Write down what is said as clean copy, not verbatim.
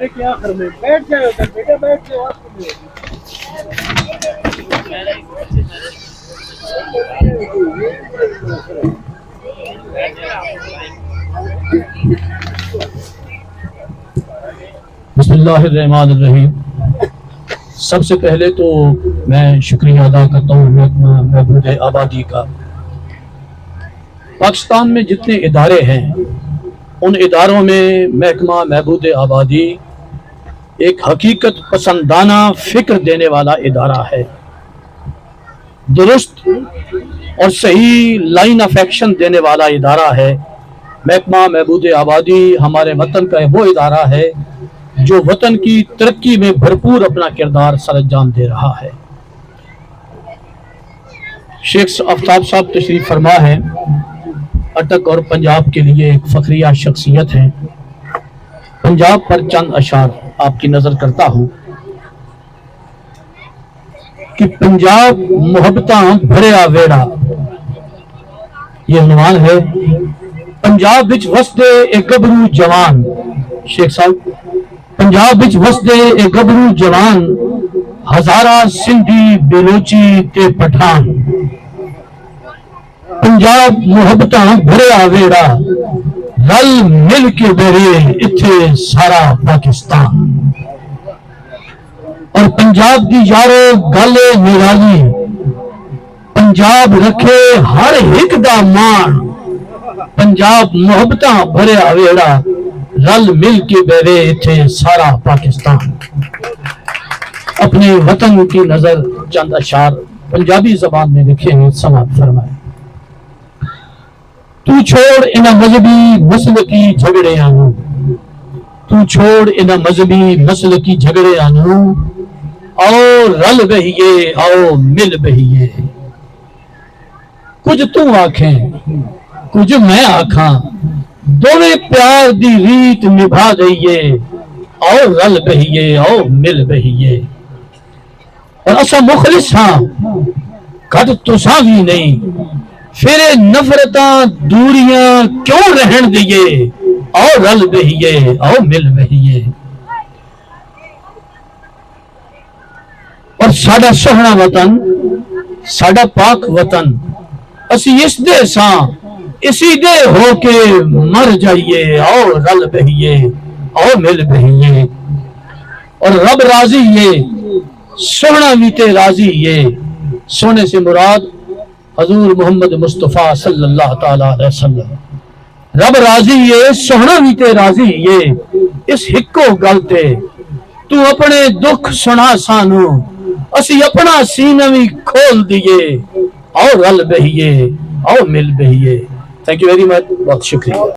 کیا آخر میں بیٹھ جائے ادھر بیٹا بیٹھ جائے بسم اللہ الرحمن الرحیم۔ سب سے پہلے تو میں شکریہ ادا کرتا ہوں محکمہ محبود آبادی کا۔ پاکستان میں جتنے ادارے ہیں ان اداروں میں محکمہ محبود آبادی ایک حقیقت پسندانہ فکر دینے والا ادارہ ہے، درست اور صحیح لائن آف ایکشن دینے والا ادارہ ہے۔ محکمہ محبود آبادی ہمارے وطن کا وہ ادارہ ہے جو وطن کی ترقی میں بھرپور اپنا کردار سر انجام دے رہا ہے۔ شیخ آفتاب صاحب تشریف فرما ہے، اٹک اور پنجاب کے لیے ایک فخریہ شخصیت ہے۔ پنجاب پر چند اشعار آپ کی نظر کرتا ہوں کہ پنجاب محبتاں بھریا ویڑا، یہ عنوان ہے۔ پنجاب وچ وسدے اے گبرو جوان، شیخ صاحب، پنجاب وچ وسدے اے گبرو جوان، ہزارہ سندھی بلوچی تے پٹھان، پنجاب محبتاں بھریا ویڑا، رل مل کے بیرے اتھے سارا پاکستان۔ اور پنجاب دی یارو گالے نرالی، پنجاب رکھے ہر ایک دا مان، پنجاب محبتاں بھریا ویڑا، رل مل کے بیرے اتھے سارا پاکستان۔ اپنے وطن کی نظر چند اشعار پنجابی زبان میں لکھے ہیں، سماعت فرمائیں۔ تو چھوڑ انہاں مذہبی مسلکی جھگڑے آنو، تو چھوڑ انہاں مذہبی مسلکی جھگڑے آنو، آؤ رل بہیے آؤ مل بہیے، کچھ تو آکھیں کچھ میں آکھاں، دونوں پیار دی ریت نبھا دئیے، آؤ رل بہیے آؤ مل بہیے۔ اور اسا مخلص ہاں گھٹ تساں بھی نہیں، پھر نفرتاں دوریاں کیوں رہن دیئے، آؤ رل بہیے آؤ مل بہیے۔ اور ساڈا سوہنا وطن، ساڈا پاک وطن، اسی اس دے ساں اسی دے ہو کے مر جائیے، آؤ رل بہیے آؤ مل بہیے۔ اور رب راضی یہ سوہنا بھی تے راضی یہ، سونے سے مراد حضور محمد مصطفیٰ صلی اللہ تعالیٰ علیہ وسلم۔ رب راضی یہ سوہنا بھی تے راضی یہ، اس ہکو گلتے تو اپنے دکھ سنا سانو، اسی اپنا سینہ بھی کھول دیے، آؤ رل بہیے آؤ مل بہیے۔ تھینک یو ویری مچ، بہت شکریہ۔